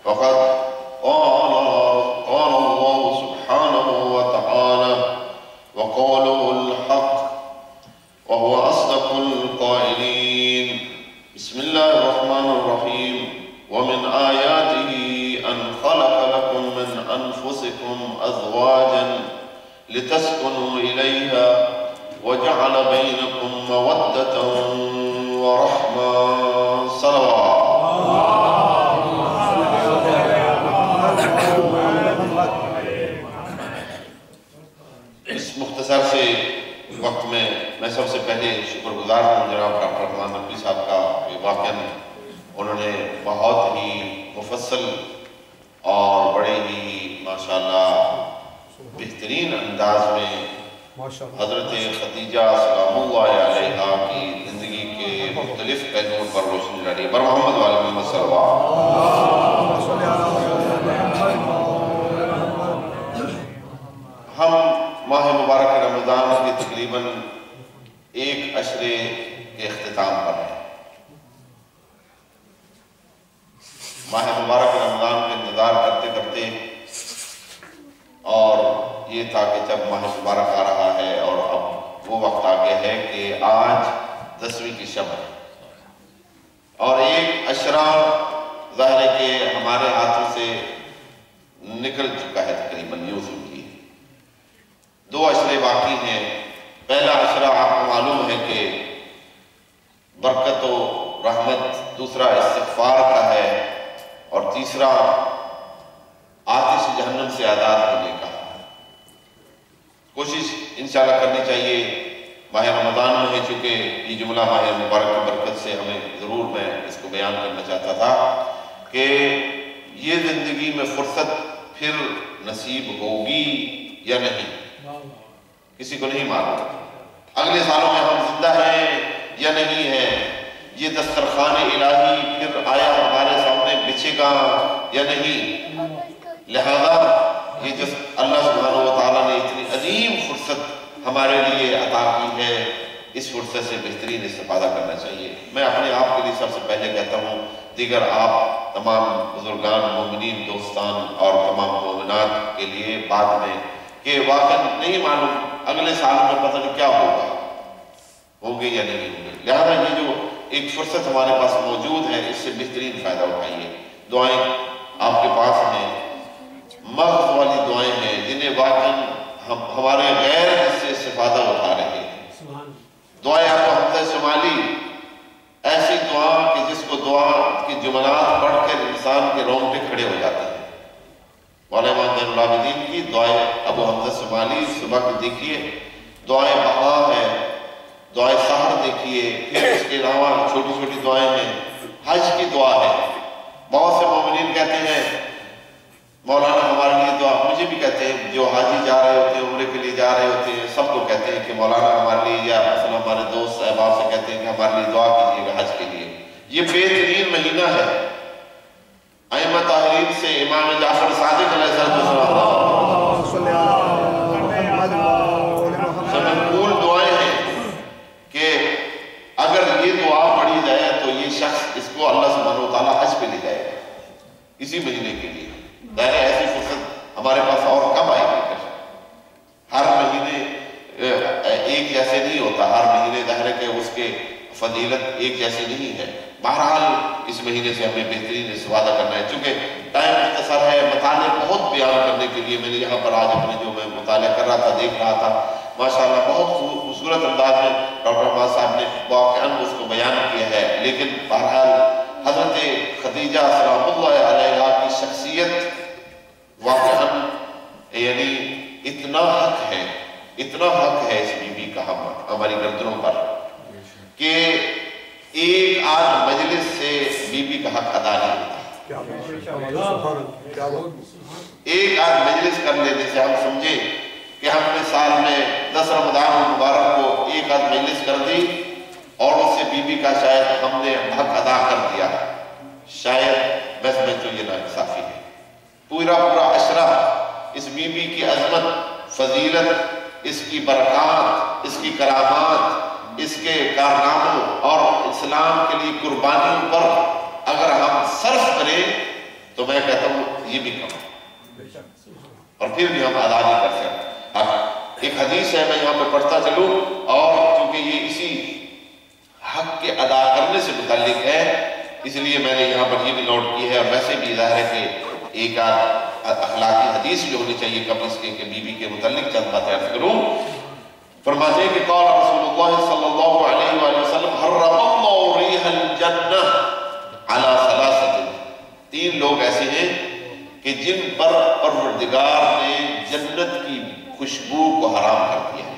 فقد قال الله سبحانه وتعالى وقوله الحق وهو أصدق القائلين. بسم الله الرحمن الرحيم. ومن آياته أن خلق لكم من أنفسكم أزواجا لتسكنوا إليها وجعل بينكم مودة ورحمة. صلوات. اس مختصر سے وقت میں سب سے پہلے شکر گزار ہوں جناب ڈاکٹر رحمان نقوی صاحب کا. واقعاً انہوں نے بہت ہی مفصل اور بڑے ہی ماشاءاللہ بہترین انداز میں حضرت خدیجہ سلام اللہ علیہا کی زندگی کے مختلف پہلوؤں پر روشنی ڈالی. بر محمد وعلی محمد صلی اللہ. ہم ماہ مبارک رمضان کے تقریباً ایک عشرے کے اختتام پر ہیں. ماہ مبارک رمضان کا انتظار کرتے کرتے اور یہ تھا کہ جب ماہ مبارک آ رہا ہے اور اب وہ وقت آ گیا ہے کہ آج 10ویں کی شب ہے اور ایک عشرہ ظاہر ہے کہ ہمارے ہاتھوں سے نکل چکا ہے تقریباً. یوں سمجھیے 2 عشرے باقی ہیں. پہلا عشرہ آپ کو معلوم ہے کہ برکت و رحمت، دوسرا استغفار کا ہے اور تیسرا آتش جہنم سے آزاد ہونے کا. کوشش انشاءاللہ کرنی چاہیے ماہ رمضان میں ہے، چونکہ یہ جملہ ماہ مبارک کی برکت سے ہمیں ضرور میں اس کو بیان کرنا چاہتا تھا کہ یہ زندگی میں فرصت پھر نصیب ہوگی یا نہیں، کسی کو نہیں معلوم. اگلے سالوں میں ہم زندہ ہیں یا نہیں ہیں، یہ دسترخوان الہی پھر آیا ہمارے سامنے بچھے گا یا نہیں. لہذا یہ جو اللہ سبحانہ وتعالیٰ نے اتنی عظیم فرصت ہمارے لیے عطا کی ہے، اس فرصت سے بہترین استفادہ کرنا چاہیے. میں اپنے آپ کے لیے سب سے پہلے کہتا ہوں، دیگر آپ تمام بزرگان مومنین دوستان اور تمام مومنات کے لیے بعد میں کہ واقعا نہیں معلوم اگلے سالوں میں پتہ نہیں کیا ہوگا، ہوگے یا نہیں ہوگے. لہذا یہ جو ایک فرصت ہمارے پاس موجود ہے اس سے بہترین فائدہ اٹھائیے. دعائیں آپ کے پاس ہیں، مغز والی دعائیں ہیں جنہیں واقعا ہمارے غیر جس سے استفادہ اٹھا رہے ہیں. دعائیں آپ کو حمزہ شمالی ایسی دعا کہ جس کو دعا کی جملات پڑھ کر انسان کے رونگٹے کھڑے ہو جاتے ہیں. مولانا زین العابدین کی دعائیں ابو حمزہ شمالی صبح کی دیکھیے، دعائیں بہا ہے، دعائیں سحر دیکھیے، پھر اس کے علاوہ چھوٹی چھوٹی دعائیں ہیں. حج کی دعا ہے. بہت سے مومنین کہتے ہیں مولانا ہمارے لیے دعا، مجھے بھی کہتے ہیں جو حاجی جا رہے ہوتے ہیں، عمرے کے لیے جا رہے ہوتے ہیں، سب کو کہتے ہیں کہ مولانا ہمارے لیے، یا مثلا ہمارے دوست احباب سے کہتے ہیں کہ ہمارے لیے دعا کیجیے گا حج کے لیے. یہ بہترین مہینہ ہے. ائمہ طاہرین سے امام جعفر صادق علیہ السلام سنقول دعائیں ہیں کہ اگر یہ دعا پڑھی جائے تو یہ شخص اس کو اللہ سبحانہ وتعالیٰ حج پہ لے جائے گا اسی مہینے کے لیے. ظاہر ایسی فرصت ہمارے پاس اور کب آئے گی؟ ہر مہینے ایک جیسے نہیں ہوتا، ہر مہینے ظاہر ہے کہ اس کے فضیلت ایک جیسی نہیں ہے. بہرحال اس مہینے سے ہمیں بہترین استفادہ کرنا ہے. چونکہ ٹائم مختصر ہے، مطالعے بہت بیان کرنے کے لیے میں نے یہاں پر آج اپنے جو میں مطالعہ کر رہا تھا دیکھ رہا تھا، ماشاءاللہ بہت خوبصورت انداز میں ڈاکٹر احمد صاحب نے واقعاً اس کو بیان کیا ہے. لیکن بہرحال حضرت خدیجہ سلام اللہ علیہا کی شخصیت واقعاً یعنی اتنا حق ہے اس بی بی کا ہماری گردنوں پر کہ ایک آدھ مجلس سے بی بی کا حق ادا نہیں ہوتا. ایک آدھ مجلس کر لینے سے ہم سمجھے کہ ہم نے سال میں 10 رمضان المبارک کو ایک آدھ مجلس کر دی اور اس سے بی بی کا شاید ہم نے حق ادا کر دیا، شاید بس میں تو یہ ناانصافی ہے. پورا عشرہ اس بی بی کی عظمت، فضیلت، اس کی برکات، اس کی کرامات، اس کے کارناموں اور اسلام کے لیے قربانیوں پر اگر ہم صرف کریں تو تو میں کہتا ہوں یہ بھی کم ہے، اور پھر بھی ہم ادا نہیں کر سکتے۔ اب ایک حدیث ہے، میں یہاں پہ پڑھتا چلوں، اور چونکہ یہ اسی حق کے ادا کرنے سے متعلق ہے اس لیے میں نے یہاں پر یہ بھی نوٹ کی ہے، اور ویسے بھی ظاہر ہے کہ ایک اخلاقی حدیث بھی ہونی چاہیے قبل اس کے کہ بی بی کے متعلق چند باتیں عرض کروں۔ فرماتے ہیں کہ قال رسول اللہ صلی اللہ علیہ وآلہ وسلم حرم اللہ ریح الجنہ علی ثلاثۃ، تین لوگ ایسے ہیں کہ جن پر پروردگار نے جنت کی خوشبو کو حرام کر دیا ہے۔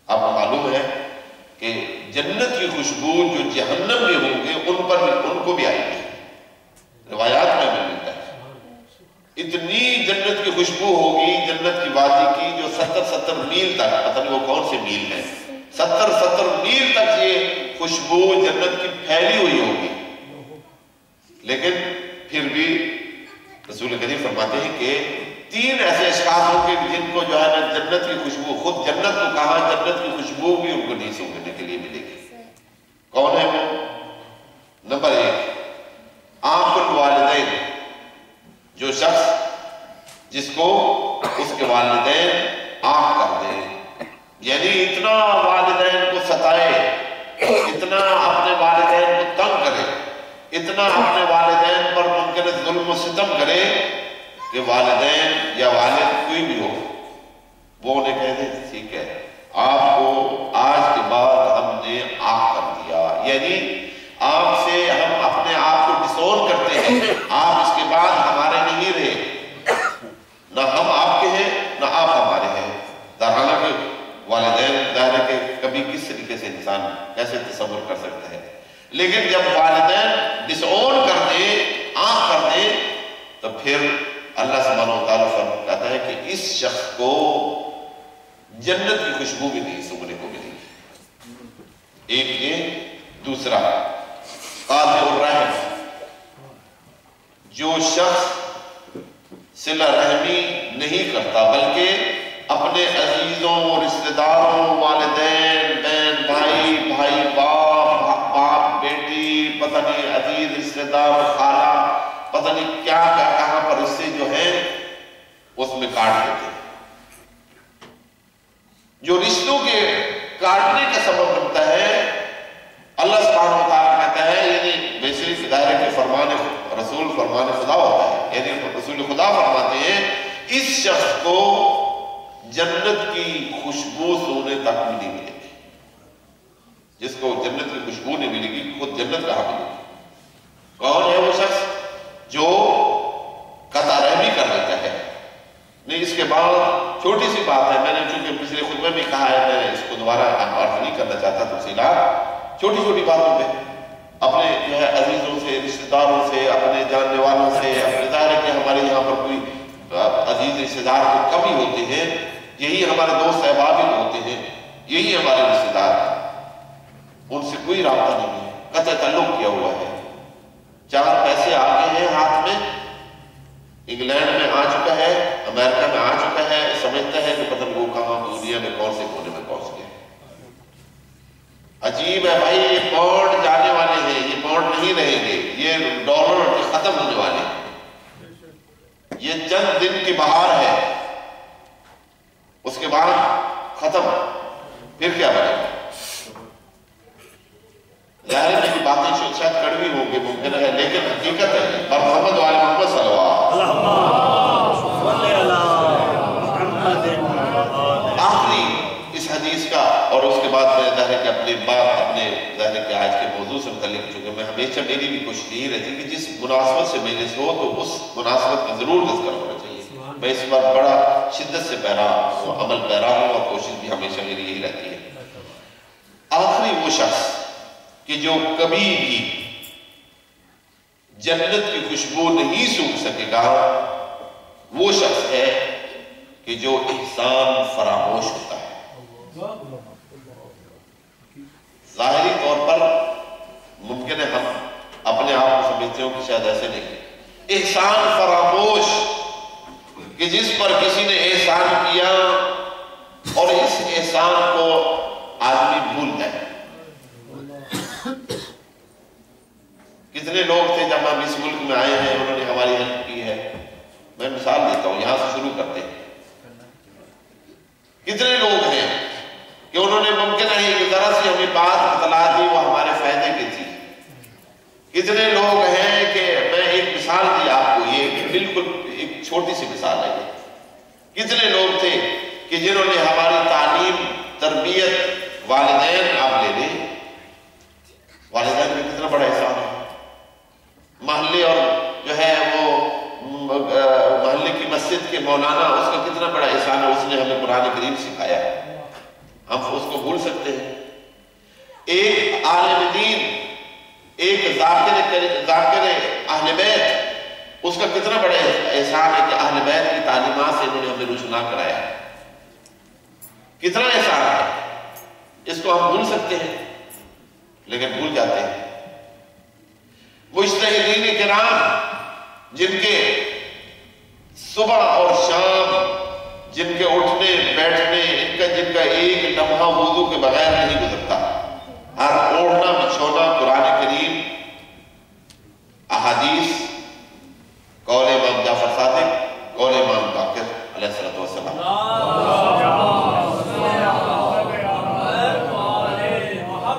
آپ کو معلوم ہے کہ جنت کی خوشبو جو جہنم میں ہوں گے ان پر بھی، ان کو بھی آئے گی، روایات میں ہمیں ملتا ہے۔ اتنی جنت کی خوشبو ہوگی جنت کی وادی کی جو 70 میل تک، پتہ نہیں وہ کون سے میل ہیں، 70 میل تک یہ خوشبو جنت کی پھیلی ہوئی ہوگی، لیکن پھر بھی رسول کریم فرماتے ہیں کہ تین ایسے اشخاص ہوں گے جن کو جو ہے نا جنت کی خوشبو، خود جنت کو کہا، جنت کی خوشبو بھی ان کو نہیں سونگنے کے لیے ملے گی۔ کون ہے وہ؟ نمبر 1 عاق الوالدین، جو شخص جس کو اس کے والدین عاق کر دیں، یعنی اتنا والدین کو ستائے، اتنا اپنے والدین کو تنگ کرے، اتنا اپنے والدین پر ممکن ظلم و ستم کرے کہ والدین یا والد کوئی بھی ہو وہ انہیں کہہ دے ٹھیک ہے آپ کو آج کے بعد ہم نے عاق کر دیا، یعنی آپ سے ہم اپنے آپ کو ڈسون کرتے ہیں، آپ اس کے بعد ہمارے نہیں رہے، نہ ہم آپ کے ہیں نہ آپ ہمارے ہیں۔ حالانکہ والدین ظاہر ہے کہ کبھی کس طریقے سے انسان کیسے تصور کر سکتا ہے، لیکن جب والدین ڈس اون کر دے، عاق کر دے، تو پھر اللہ سبحانہ و تعالیٰ کہتا ہے کہ اس شخص کو جنت کی خوشبو بھی نہیں سونگنے کو ملے گی۔ ایک یہ، دوسرا قاطع الرحم، جو شخص صلہ رحمی نہیں کرتا بلکہ اپنے عزیزوں، رشتہ داروں، والدین، بہن بھائی، بھائی باپ، باپ بیٹی، پتہ نہیں عزیز رشتہ دار، خالہ، پتہ نہیں کیا کہاں پر رشتے جو ہیں اس میں کاٹ دیتے ہیں۔ جو رشتوں کے کاٹنے کا سبب بنتا ہے، اللہ سبحانہ و تعالیٰ کہتا ہے، یعنی ویسے ظاہر ہے کہ فرمان رسول فرمان خدا ہوتا ہے، یعنی رسول خدا فرماتے ہیں اس شخص کو جنت کی خوشبو سونے تک بھی نہیں ملے گی۔ جس کو جنت کی خوشبو نہیں ملے گی خود جنت کہاں ملے گی؟ کون ہے وہ شخص جو قطع رحمی کر لیتا ہے؟ نہیں، اس کے بعد چھوٹی سی بات ہے، میں نے چونکہ پچھلے خطبے میں کہا ہے، میں اس کو دوبارہ عرض نہیں کرنا چاہتا تفصیلات، چھوٹی چھوٹی باتوں پہ اپنے جو ہے عزیزوں سے، رشتہ داروں سے، اپنے جاننے والوں سے، اپنے ظاہر ہے کہ ہمارے یہاں پر کوئی عزیز رشتہ دار کو کم ہی ہوتے ہیں، یہی ہمارے دوست احباب ہی ہوتے ہیں، یہی ہمارے رشتہ دار ہیں، ان سے کوئی رابطہ نہیں ہے، قطع تعلق کیا ہوا ہے۔ 4 پیسے آگے ہیں ہاتھ میں، انگلینڈ میں آ چکا ہے، امریکہ میں آ چکا ہے، سمجھتا ہے کہ پتہ نہیں وہ کہاں دنیا میں کون سے کونے میں پہنچ گیا۔ عجیب ہے بھائی، یہ پاؤنڈ جانے والے ہیں، یہ پاؤنڈ نہیں رہیں گے، یہ ڈالر ختم ہونے والے ہیں، یہ چند دن کی بہار ہے، اس کے بعد ختم، پھر کیا بنے گا؟ ظاہر ہے کہ باتیں شاید کڑوی ہوں گے، ممکن ہے، لیکن حقیقت ہے۔ اور محمد وآل محمد صلی اللہ آخری اس حدیث کا، اور اس کے بعد میں ظاہر ہے کہ اپنی بات اپنے ظاہر ہے کہ آج کے موضوع سے متعلق، چونکہ میں ہمیشہ میری بھی کوشش یہی رہتی کہ جس مناسبت سے مجلس ہو تو اس مناسبت کا ضرور تذکرہ ہونا چاہیے۔ میں اس بار بڑا شدت سے عمل پیرا ہوں، اور کوشش بھی ہمیشہ میری یہی رہتی ہے۔ آخری وہ شخص کہ جو کبھی بھی جنت کی خوشبو نہیں سونگھ سکے گا، وہ شخص ہے کہ جو احسان فراموش ہوتا ہے۔ ظاہری طور پر ممکن ہے ہم اپنے آپ کو سمجھتے ہوں کہ شاید ایسے نہیں، احسان فراموش، کہ جس پر کسی نے احسان کیا اور اس احسان کو آدمی بھول جائے۔ کتنے لوگ تھے جب ہم اس ملک میں آئے ہیں، انہوں نے شروع کرتے ہیں. کتنے لوگ ہیں کہ انہوں نے ممکن ہے کہ ذرا سی ہمیں بات بتلا دی وہ ہمارے فائدے کی تھی. کتنے لوگ ہیں کہ میں ایک مثال دی آپ کو, یہ بالکل ایک چھوٹی سی مثال ہے. کتنے لوگ تھے کہ جنہوں نے ہماری تعلیم, تربیت, والدین آپ لے لیں, والدین میں کتنا بڑا احسان ہے. محلے اور جو ہے وہ محلے کی مسجد کے مولانا, اس کا کتنا بڑا احسان ہے, اس نے ہمیں قرآن کریم سکھایا. ہم اس کو بھول سکتے ہیں؟ ایک عالم دین, ایک ذاکر اہل بیت, اس کا کتنا بڑا احسان ہے کہ اہل بیت کی تعلیمات سے انہوں نے ہمیں روشنا کرایا. کتنا احسان ہے, اس کو ہم بھول سکتے ہیں لیکن بھول جاتے ہیں. مجتہدین کرام جن کے صبح اور شام, جن کے اٹھنے بیٹھنے, جن کا ایک لمحہ وضو کے بغیر نہیں گزرتا, ہر اوڑھنا بچھونا قرآن کریم, احادیث, قول امام جعفر صادق, قول امام باقر علیہ السلام,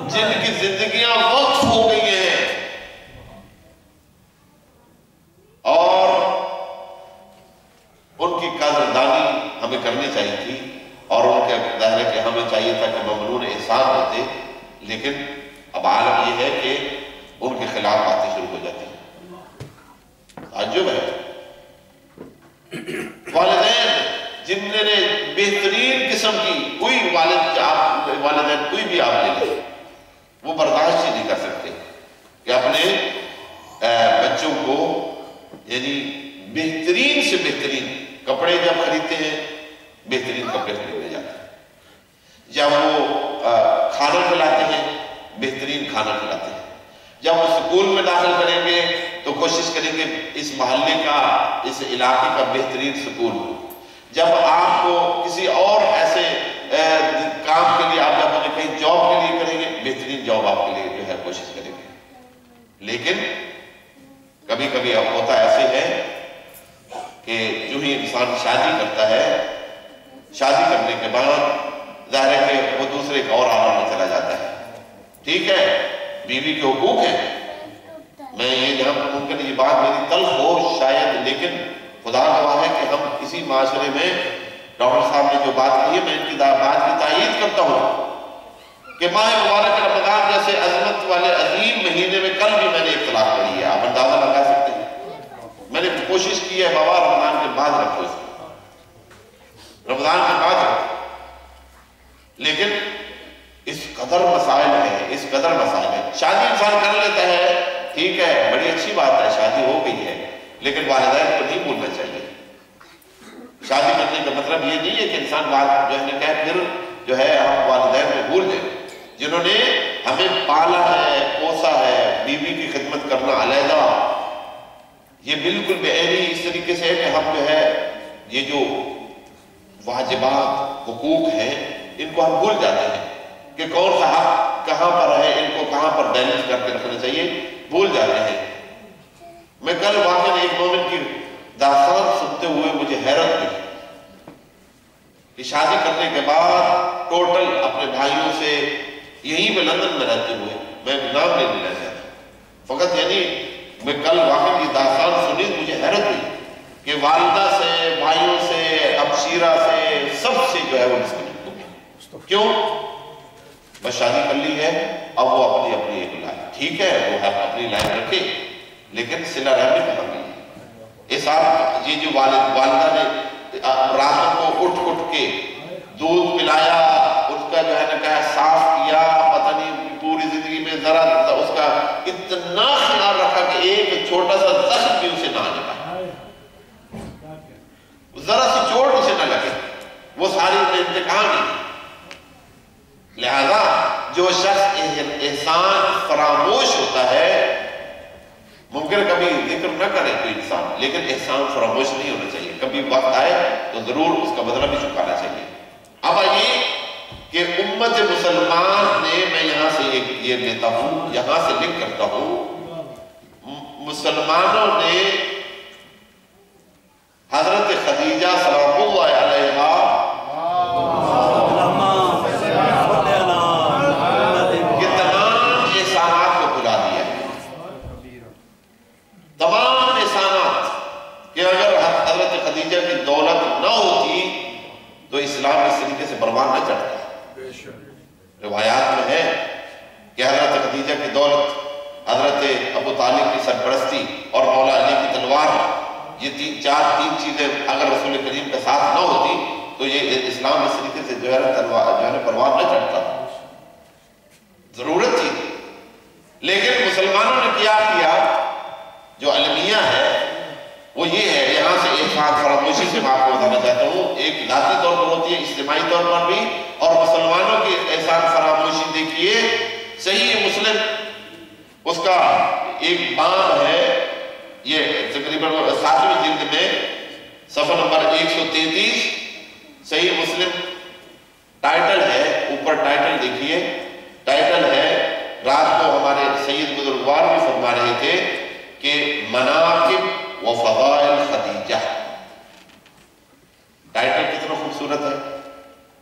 جن کی زندگیاں وقف ہو گئی ہیں اور ان کی قدردانی ہمیں کرنی چاہیے تھی, اور ان کے ظاہر ہے کہ ہمیں چاہیے تھا کہ ممنون احسان ہوتے, لیکن اب عالم یہ ہے کہ ان کے خلاف باتیں شروع ہو جاتی ہیں. تعجب ہے. والدین جن نے بہترین قسم کی, کوئی والدین کوئی بھی آپ لے لیں, وہ برداشت ہی نہیں کر سکتے کہ اپنے بچوں کو یعنی بہترین سے بہترین کپڑے جب خریدتے ہیں, بہترین کپڑے خریدے جاتے ہیں. جب وہ کھانا کھلاتے ہیں, بہترین کھانا کھلاتے ہیں. جب وہ اسکول میں داخل کریں گے تو کوشش کریں گے اس محلے کا, اس علاقے کا بہترین اسکول ہو. جب آپ کو کسی اور ایسے کام کے لیے آپ جب انہیں کہیں جاب کے لیے کریں گے, بہترین جاب آپ کے لیے جو ہے کوشش کریں گے. لیکن کبھی کبھی اب ہوتا ایسے ہے کہ جو ہی انسان شادی کرتا ہے, شادی کرنے کے بعد ظاہر ہے کہ وہ دوسرے ایک اور عالم میں چلا جاتا ہے. ٹھیک ہے, بیوی کے حقوق ہیں, میں یہ جہاں پر ممکن یہ بات میری تلخ ہو شاید, لیکن خدا گواہ ہے کہ ہم کسی معاشرے میں, ڈاکٹر صاحب نے جو بات کی ہے میں ان کی بات کی تائید کرتا ہوں کہ ماہ مبارک رمضان جیسے عظمت والے عظیم مہینے میں کل بھی میں نے ایک طلاق پڑھی ہے. آپ اندازہ لگا سکتے ہیں. میں نے کوشش کی ہے بابا رمضان کے بعد رکھو, اس کو رمضان کے بعد رکھو, لیکن اس قدر مسائل ہیں, اس قدر مسائل ہیں. شادی انسان کر لیتا ہے, ٹھیک ہے, بڑی اچھی بات ہے, شادی ہو گئی ہے, لیکن والدین کو نہیں بھولنا چاہیے. شادی کرنے کا مطلب یہ نہیں ہے کہ انسان جو ہے کہ پھر جو ہے ہم والدین کو بھول جائیں, جنہوں نے ہمیں پالا ہے, پوسا ہے. بیوی کی خدمت کرنا علیحدہ, یہ بالکل بے عینی اس طریقے سے ہے کہ ہم جو ہے یہ جو واجبات, حقوق ہیں, ان کو ہم بھول جاتے ہیں کہ کون سا حق کہاں پر ہے, ان کو کہاں پر بیلنس کر کے رکھنا چاہیے, بھول جاتے ہیں. میں کل واقعی ایک مومن کی داستان سنتے ہوئے مجھے حیرت ہوئی کہ شادی کرنے کے بعد ٹوٹل اپنے بھائیوں سے یہیں پہ لندن میں رہتے ہوئے, میں نام نہیں لینا چاہتا, فقط یعنی میں کل واقعی یہ داستان سنی مجھے حیرت ہوئی کہ والدہ سے, بھائیوں سے, ابشیرہ سے, سب سے جو ہے وہ ڈسکنیکٹ ہو گئی. کیوں؟ بس شادی کر لی ہے, اب وہ اپنی اپنی ایک لائن, ٹھیک ہے وہ اپنی لائن رکھے, لیکن صلہ رحمی کہاں گئی. اس آپ یہ جو والدہ نے راتوں کو اٹھ کے دودھ پلایا, اس کا جو ہے نا کہا صاف کیا, پتہ نہیں پوری زندگی میں ذرا اس کا اتنا خیال رکھا کہ ایک چھوٹا سا زخم بھی اسے نہ لگا, ذرا سی چوٹ اسے نہ لگے, وہ ساری انتقام ہی. لہذا جو شخص احسان فراموش ہوتا ہے, ممکن کبھی ذکر نہ کرے کوئی انسان, لیکن احسان فراموش نہیں ہونا چاہیے. کبھی وقت آئے تو ضرور اس کا بدلہ بھی چکانا چاہیے. اب آئیے کہ امت مسلمان نے, میں یہاں سے ایک یہ لیتا ہوں, یہاں سے لنک کرتا ہوں, مسلمانوں نے حضرت خدیجہ سلام پروان نہ چڑھتا۔ روایات میں ہے کہ حضرت خدیجہ کی دولت، حضرت ابو طالب کی سرپرستی اور مولا علی کی تلوار، یہ تین چیزیں اگر رسول کریم کے ساتھ نہ ہوتی تو یہ اسلام اس طریقے سے جو ہے پروان نہ چڑھتا، ضرورت تھی۔ لیکن مسلمانوں نے کیا جو المیہ ہے وہ یہ ہے، یہاں سے احسان فراموشی سے میں آپ کو بتانا چاہتا ہوں، ایک ذاتی طور پر ہوتی ہے، اجتماعی طور پر بھی، اور مسلمانوں کی احسان فراموشی دیکھیے۔ صحیح مسلم اس کا ایک باب ہے، یہ تقریباً 7ویں جلد میں صفحہ نمبر 133 صحیح مسلم ٹائٹل ہے، اوپر ٹائٹل دیکھیے، ٹائٹل ہے، رات کو ہمارے سید بزرگوار بھی فرما رہے تھے کہ مناقب و فضائل خدیجہ۔ ٹائٹل کتنا خوبصورت ہے،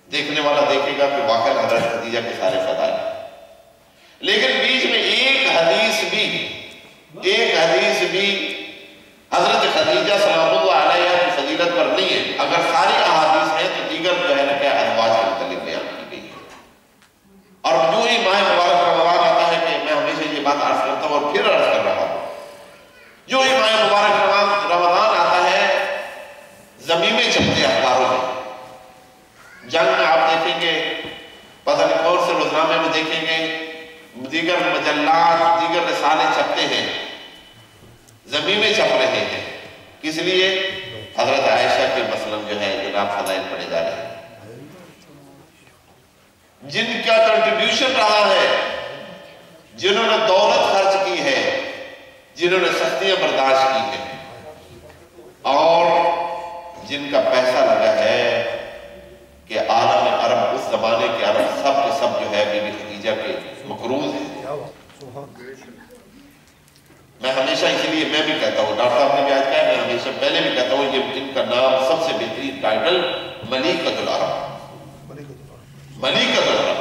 دیکھنے والا دیکھے گا کہ واقعی حضرت خدیجہ کے سارے فضائل، لیکن بیچ میں ایک حدیث بھی حضرت خدیجہ سلام اللہ علیہ کی فضیلت پر نہیں ہے۔ اگر ساری احادیث ہیں تو دیگر جو ہے نا کہ ازواج کے متعلق بیان کی گئی ہے۔ اور جو ہی ماہ مبارک رمضان آتا ہے کہ میں ہمیشہ یہ بات عرض کرتا ہوں اور پھر عرض کر رہا ہوں، جو ہی ماہ مبارک رمضان آتا ہے زمینیں چھپتے اخباروں میں، جنگ میں آپ دیکھیں گے، پتہ نہیں کون سے روزنامے میں دیکھیں گے، دیگر مجلات، دیگر رسالے چھپتے ہیں، زمینیں چھپ رہے ہیں۔ کس لیے؟ حضرت عائشہ کے مثلا جو ہے جناب فضائل پڑھے جا رہے ہیں، جن کا کنٹریبیوشن رہا ہے، جنہوں نے دولت خرچ کی ہے، جنہوں نے سختیاں برداشت کی ہیں، اور جن کا پیسہ لگا ہے کہ عالم عرب، اس زمانے کے عرب سب کے سب جو ہے بی بی خدیجہ کے مقروض ہیں۔ میں ہمیشہ اسی لیے میں بھی کہتا ہوں، ڈاکٹر صاحب نے بھی آج کہا، میں ہمیشہ پہلے بھی کہتا ہوں، یہ ان کا نام سب سے بہترین ٹائٹل ملیکۃ العرب، ملیکۃ العرب۔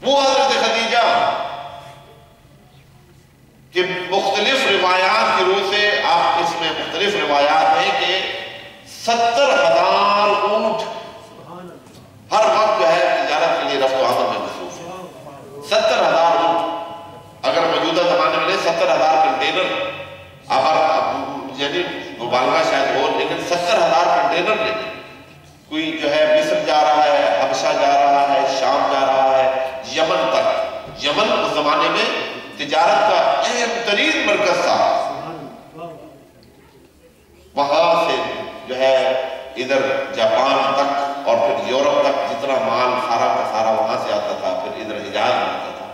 وہ حضرت خدیجہ کہ مختلف روایات کی روح سے آپ اس میں مختلف روایات ہیں کہ 70,000 اونٹ ہر وقت جو ہے تجارت کے لیے رفت و آمد میں مصروف ہے۔ 70,000 اونٹ، اگر موجودہ زمانے میں 70,000 کنٹینر، یعنی مبالغہ شاید ہو، لیکن 70,000 کنٹینر لے، کوئی جو ہے مصر جا رہا ہے، حبشہ جا رہا ہے، شام جا رہا ہے، یمن تک۔ یمن اس زمانے میں تجارت کا اہم ترین مرکز تھا، وہاں سے جو ہے ادھر جاپان تک اور پھر یورپ تک جتنا مال سارا کا سارا وہاں سے آتا تھا، پھر ادھر حجاز میں آتا تھا،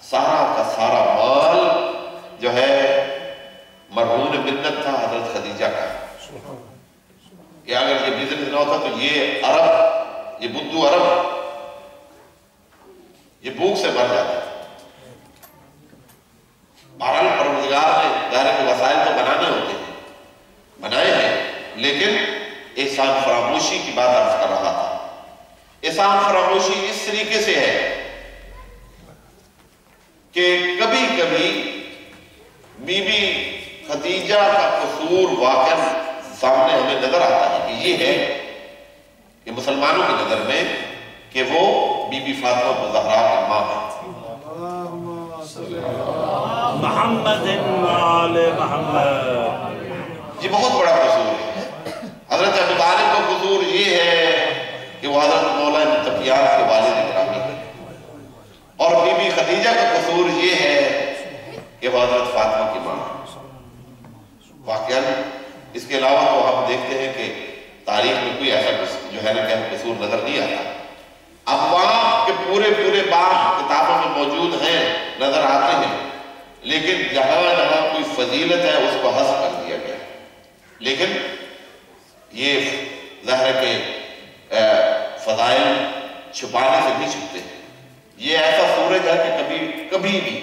سارا کا سارا مال جو ہے مرہون منت تھا حضرت خدیجہ کا، کہ اگر یہ بزنس نہ ہوتا تو یہ عرب، یہ بدو عرب، یہ بھوک سے مر جاتا۔ بہرحال پروردگار نے ظاہر کے وسائل تو بنانے ہوتے ہیں، بنائے ہیں، لیکن احسان فراموشی کی بات عرض کر رہا تھا۔ احسان فراموشی اس طریقے سے ہے کہ کبھی کبھی بی بی خدیجہ کا قصور واقعا سامنے ہمیں نظر آتا ہے کہ یہ ہے کہ مسلمانوں کی نظر میں کہ وہ بی بی فاطمہ الزہرا کی ماں ہے، محمد آل محمد۔ یہ بہت بڑا قصور ہے۔ حضرت ابو طالب کا قصور یہ ہے کہ وہ حضرت مولا تقیان کے والد گرامی ہے، اور بی بی خدیجہ کا قصور یہ ہے کہ وہ حضرت فاطمہ کی ماں ہے۔ واقعاً اس کے علاوہ تو ہم دیکھتے ہیں کہ تاریخ میں کوئی ایسا جو ہے نا کہ قصور نظر نہیں آتا۔ ابواب کے پورے باب کتابوں میں موجود ہیں، نظر آتے ہیں، لیکن جہاں جہاں کوئی فضیلت ہے اس کو حذف کر دیا گیا۔ لیکن یہ ظاہر ہے کہ فضائل چھپانے سے نہیں چھپتے، یہ ایسا سورج ہے کہ کبھی بھی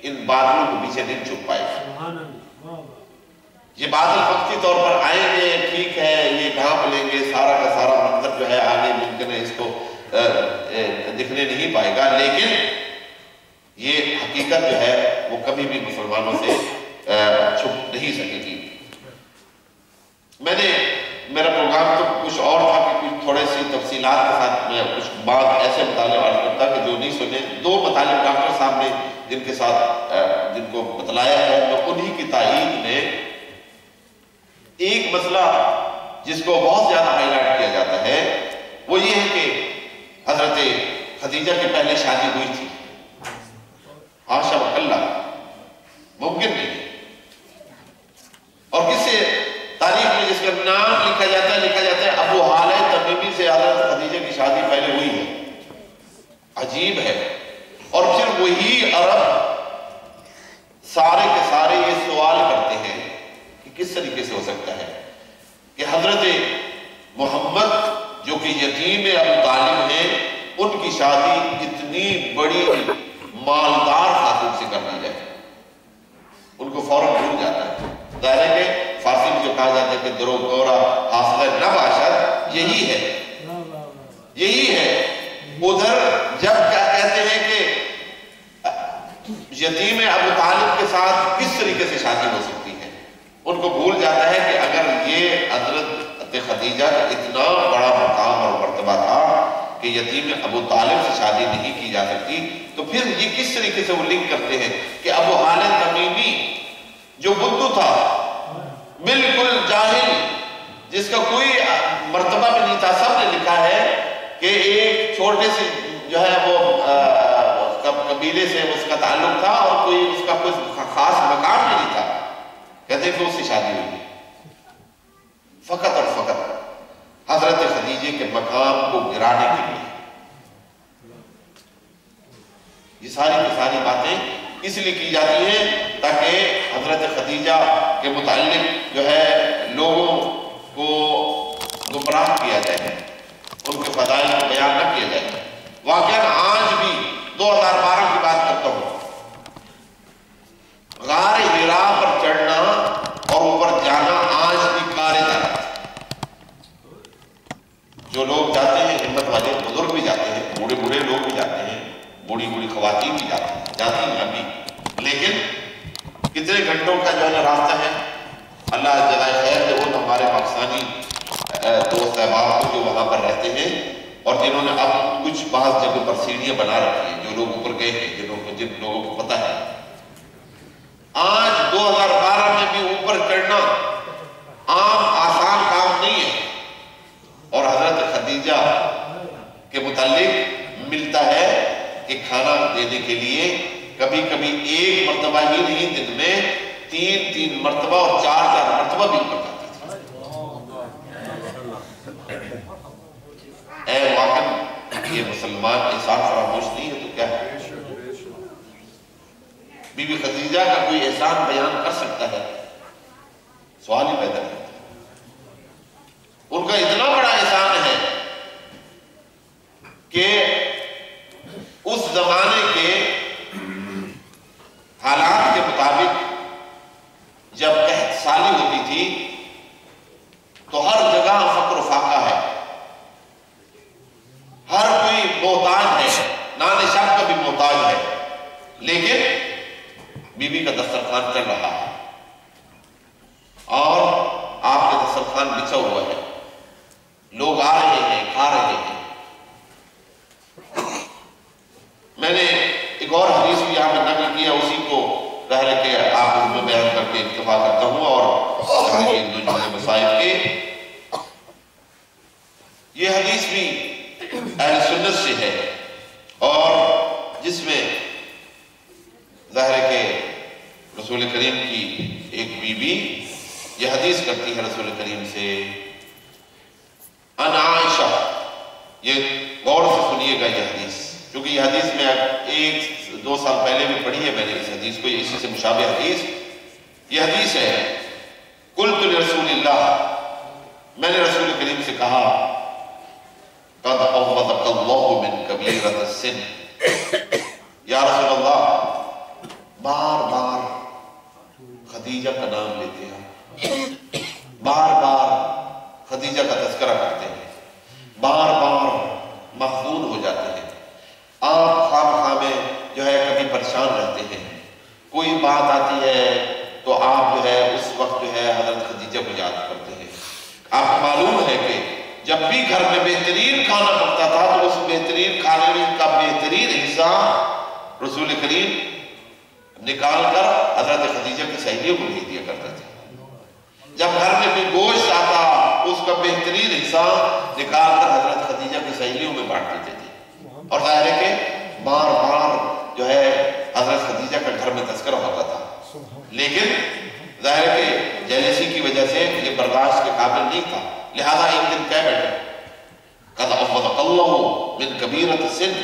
ان بادلوں کو پیچھے نہیں چھپ پائے گا۔ یہ بادل وقتی طور پر آئیں گے، ٹھیک ہے، یہ ڈھانپ لیں گے، سارا کا سارا منظر جو ہے آگے ممکن ہے اس کو دکھنے نہیں پائے گا، لیکن یہ حقیقت جو ہے وہ کبھی بھی مسلمانوں سے چھپ نہیں سکے گی۔ میرا پروگرام تو کچھ اور تھا کہ کچھ تھوڑے سی تفصیلات کے ساتھ میں کچھ بات ایسے مطالب عرض کرتا کہ جو نہیں سنے. 2 مطالب ڈاکٹر صاحب نے جن کے ساتھ جن کو بتلایا ہے میں انہی کی تائید میں ایک مسئلہ جس کو بہت زیادہ ہائی لائٹ کیا جاتا ہے وہ یہ ہے کہ حضرت خدیجہ کی پہلے شادی ہوئی تھی. حاشا وکلا، ممکن نہیں. اور کس سے تاریخ میں جس کا نام لکھا جاتا ہے ابو حالہ تمیمی سے حضرت خدیجہ کی شادی پہلے ہوئی ہے. عجیب ہے. اور پھر وہی عرب سارے کے سارے یہ سوال کرتے ہیں کہ کس طریقے سے ہو سکتا ہے کہ حضرت محمد جو کہ یتیم ابو طالب ہیں ان کی شادی اتنی بڑی مالدار خاتون سے کر دی جائے. ان کو فوراً بھول جاتا ہے. ظاہر ہے کہ فارسی میں جو کہا جاتا ہے کہ درو گورا حاصل نہ باشد، یہی ہے. ادھر جب کیا کہتے ہیں کہ یتیم ابو طالب کے ساتھ کس طریقے سے شادی ہو سکتی ہے، ان کو بھول جاتا ہے کہ اگر یہ حضرت خدیجہ کا اتنا بڑا مقام اور مرتبہ تھا کہ یتیم ابو طالب سے شادی نہیں کی جا سکتی، تو پھر یہ کس طریقے سے وہ لنک کرتے ہیں کہ ابو حالہ تمیمی جو بدو تھا، بالکل جاہل، جس کا کوئی مرتبہ بھی نہیں تھا. سب نے لکھا ہے کہ ایک چھوٹے سے جو ہے وہ قبیلے سے اس کا تعلق تھا اور کوئی اس کا کوئی خاص مقام نہیں تھا. کہتے ہیں کہ اس سے شادی ہوئی فقط اور فقط حضرت خدیجہ کے مقام کو گرانے کے لیے. یہ ساری کی ساری باتیں اس لیے کی جاتی ہیں تاکہ حضرت خدیجہ کے متعلق جو ہے لوگوں کو گمراہ کیا جائے، ان کے فضائل کو بیان نہ کیا جائے. واقعاً آج بھی 2012 کی بات کرتا ہوں، غار حرا پر چڑھنا اور اوپر جانا آج بھی کارے جاتا ہے. جو لوگ جاتے ہیں، ہمت والے بزرگ بھی جاتے ہیں، بوڑھے بوڑھے لوگ بھی جاتے ہیں، بوڑھی بوڑھی خواتین بھی جاتی ہیں ابھی. لیکن کتنے گھنٹوں کا جو ہے راستہ ہے. اللہ جزائے خیر دے ان ہمارے پاکستانی دوست احباب کو جو وہاں پر رہتے ہیں اور جنہوں نے اب کچھ بعض جگہوں پر سیڑھیاں بنا رکھی ہیں، جو لوگ اوپر گئے ہیں، جن لوگوں کو پتہ ہے. آج 2012 میں بھی اوپر چڑھنا عام آسان کام نہیں ہے. اور حضرت خدیجہ کے متعلق ملتا ہے کہ کھانا دینے کے لیے کبھی کبھی ایک مرتبہ ہی نہیں، دن میں 3 مرتبہ اور 4 مرتبہ بھی اوپر جاتی تھی. اے واقعی یہ مسلمان احسان فراموش نہیں ہے تو کیا ہے؟ بی بی خدیجہ کا کوئی احسان بیان کر سکتا ہے؟ سوال ہی پیدا کرتا ہے. ان کا اتنا بڑا احسان ہے کہ اس زمانے کے حالات کے مطابق جب قحط سالی ہوتی تھی تو ہر جگہ فقر و فاقہ ہے، ہر کوئی محتاج ہے، نان شب کا بھی محتاج ہے. لیکن بی بی کا دسترخوان چل رہا ہے اور آپ کا دسترخوان بچھا ہوا ہے، لوگ آ رہے ہیں، کھا رہے ہیں. میں نے ایک اور حدیث بھی یہاں پر نقل کیا، اسی کو ظاہر ہے کہ آپ کو میں بیان کر کے اکتفا کرتا ہوں. اور یہ 2 جملے مصائب کے، یہ حدیث بھی اہل سنت سے ہے اور جس میں ظاہر ہے کہ رسول کریم کی ایک بیوی یہ حدیث کرتی ہے رسول کریم سے، ان عائشہ. یہ غور سے سنیے گا یہ حدیث، کیونکہ یہ حدیث میں 1-2 سال پہلے بھی پڑھی ہے میں نے اس حدیث کو، اسی سے مشابہ حدیث. یہ حدیث ہے، قلت لرسول اللہ، میں نے رسول کریم سے کہا، قد عوضک اللہ من کبیرۃ السن، یا رسول اللہ بار بار خدیجہ کا نام لیتے ہیں، بار بار خدیجہ کا تذکرہ کرتے ہیں، بار بار محزون ہو جاتے ہیں، آپ خواہ میں جو ہے کبھی پریشان رہتے ہیں، کوئی بات آتی ہے تو آپ جو ہے اس وقت جو ہے حضرت خدیجہ کو یاد کرتے ہیں. آپ کو معلوم ہے کہ جب بھی گھر میں بہترین کھانا پکتا تھا تو اس بہترین کھانے کا بہترین حصہ رسول کریم نکال کر حضرت خدیجہ کی سہیلیوں کو بھیج دیا کرتے تھے۔ جب گھر میں کوئی گوشت آتا اس کا بہترین حصہ نکال کر حضرت خدیجہ کی سہیلیوں میں بانٹ دیتے تھے۔ اور ظاہر ہے کہ بار بار جو ہے حضرت خدیجہ کا گھر میں تذکرہ ہوتا تھا، لیکن ظاہر ہے کہ جیلسی کی وجہ سے یہ برداشت کے قابل نہیں تھا، لہذا ایک دن کہہ بیٹھے قَدْ أَفْضَقَ اللَّهُ مِنْ كَبِيرَةِ السِّنِّ،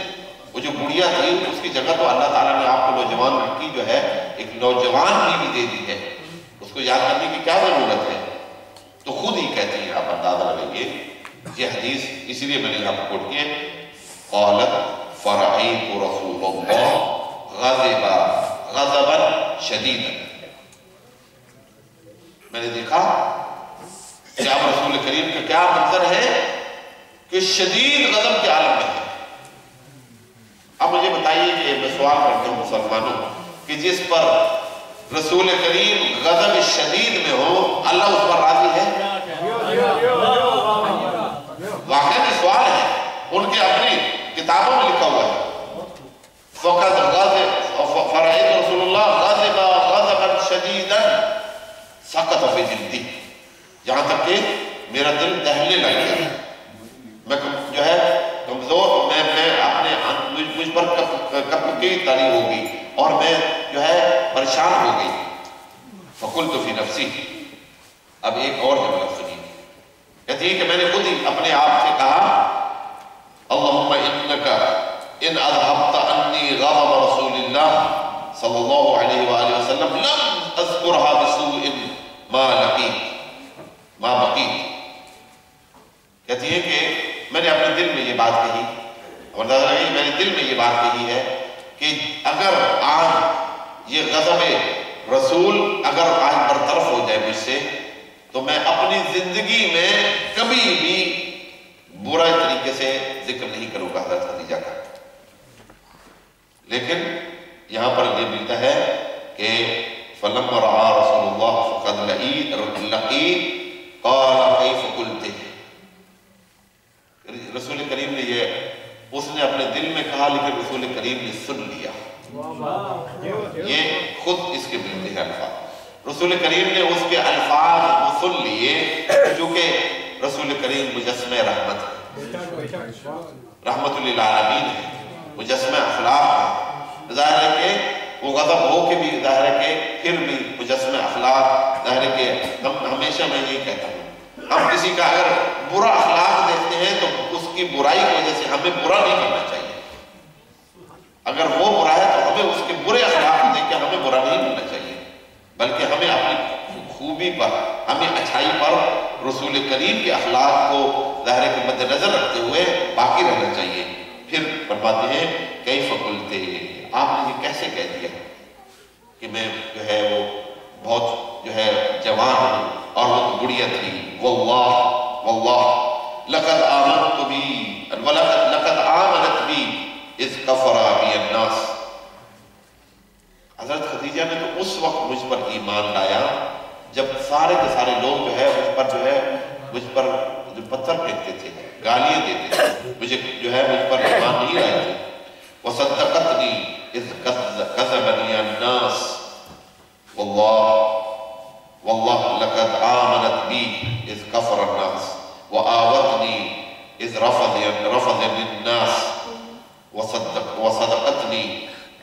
وہ جو بڑھیا تھی اس کی جگہ تو اللہ تعالیٰ نے آپ کو نوجوان لڑکی جو ہے ایک نوجوان بیوی دے دی ہے، اس کو یاد کرنے کی کیا ضرورت ہے؟ تو خود ہی کہتی ہیں، آپ اندازہ لگائیے یہ حدیث اسی لیے میں نے یہاں پر کوٹ کی ہے، قالت فَرَأَيْتُ رَسُولَ اللَّهِ غَضِبَ غَضَبًا شَدِيدًا، میں نے دیکھا کہ اب رسول کریم کا کیا منظر ہے کہ شدید غضب کے عالم میں ہے۔ اب مجھے بتائیے کہ میں سوال کرتا ہوں مسلمانوں کہ جس پر رسول کریم غضب شدید میں ہو اللہ اس پر راضی ہے؟ واقعی میں سوال ہے، ان کے اپنی کتابوں میں لکھا ہوا ہے فقط غضب فرائض رسول اللہ غضب غضبا شدیدا سقط فی جلدی، یہاں تک کہ میرا دل دہلنے لگ گیا، میں جو ہے کمزور، میں اپنے مجھ پر کپکی تاری ہو گئی اور میں جو ہے پریشان ہو گئی۔ فقلت فی نفسی، اب ایک اور جملہ سنیے، کہتی ہے کہ میں نے خود ہی اپنے آپ سے کہا اللہم انکا ان اذہبت انی غضب رسول اللہ صلی اللہ علیہ وآلہ وسلم لم اذکرها بسوء ما لقیت ما بقیت، کہتی ہے کہ میں نے اپنے دل میں یہ بات کہی، اور میں نے دل میں یہ بات کہی ہے کہ اگر آج یہ غضب رسول اگر آج برطرف ہو جائے مجھ سے تو میں اپنی زندگی میں کبھی بھی برا طریقے سے ذکر نہیں کروں گا حضرت خدیجہ کا۔ لیکن یہاں پر یہ ملتا ہے کہ فَلَمَّ رَعَا رَسُولُ اللَّهِ فَقَدْ لَقِيتْ قَالَ كَيْفَ قُلْتِ، رسول کریم نے اس نے اپنے دل میں کہا لیکن رسول کریم نے سن لیا، یہ خود اس کے ملتے ہیں الفاظ، رسول کریم نے اس کے الفاظ سن لیے، چونکہ رسول کریم مجسمہ رحمت ہے، رحمت للعالمین ہے، مجسمہ اخلاق ہے، ظاہر ہے کہ وہ غضب ہو کے بھی ظاہر ہے کہ پھر بھی مجسمہ اخلاق، ظاہر ہے کہ ہمیشہ میں یہ کہتا ہوں ہم کسی کا اگر برا اخلاق دیکھتے ہیں تو اس کی برائی کی وجہ سے ہمیں برا نہیں کرنا چاہیے، اگر وہ برا ہے تو ہمیں اس کے برے اخلاق دیکھ کے ہمیں برا نہیں کرنا چاہیے، بلکہ ہمیں اپنی خوبی پر، ہمیں اچھائی پر رسول کریم کے اخلاق کو ظاہر ہے کہ مد نظر رکھتے ہوئے باقی رہنا چاہیے۔ پھر فرماتے ہیں کیف قلت، آپ نے یہ کیسے کہہ دیا کہ میں جو ہے وہ بہت جو ہے جوان ہوں اور وہ تو بڑھیا تھی، واللہ لقد آمنت بی لقد آمنت بی اذ کفر بی الناس، حضرت خدیجہ نے تو اس وقت مجھ پر ایمان لایا جب سارے کے سارے لوگ جو ہے مجھ پر جو پتھر پھینکتے تھے، گالیاں دیتے تھے، مجھے جو ہے مجھ پر ایمان نہیں لائے تھے، وصدقتنی اذ کذبنی الناس، واللہ لقد آمنت بی اذ کفر الناس وآوتنی اذ رفضنی الناس وصدقتنی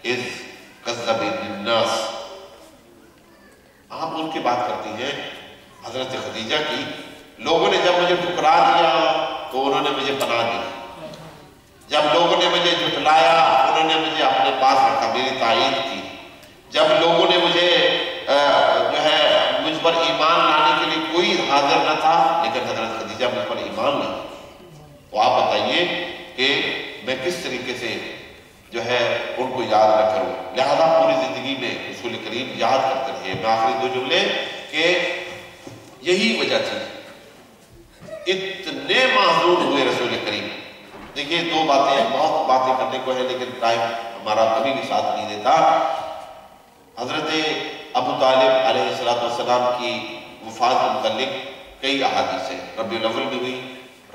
اذ کذبنی الناس۔ آپ ان کی بات کرتی ہیں حضرت خدیجہ کی، لوگوں نے جب مجھے ٹھکرا دیا تو انہوں نے مجھے پناہ دی، جب لوگوں نے مجھے جھٹلایا انہوں نے مجھے اپنے پاس رکھا، میری تائید کی، جب لوگوں نے مجھے جو ہے مجھ پر ایمان لانے کے لیے کوئی حاضر نہ تھا لیکن حضرت خدیجہ مجھ پر ایمان لائی، تو آپ بتائیے کہ میں کس طریقے سے جو ہے ان کو یاد نہ کروں۔ لہذا پوری زندگی میں رسول کریم یاد کرتے رہے۔ میں آخری دو جملے کہ یہی وجہ تھی اتنے معذور ہوئے رسول کریم۔ دیکھیے دو باتیں، بہت باتیں کرنے کو ہے لیکن ٹائم ہمارا کبھی بھی ساتھ نہیں دیتا۔ حضرت ابو طالب علیہ السلام کی وفات کے متعلق کئی احادیث ہیں، ربیع الاول میں ہوئی،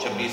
26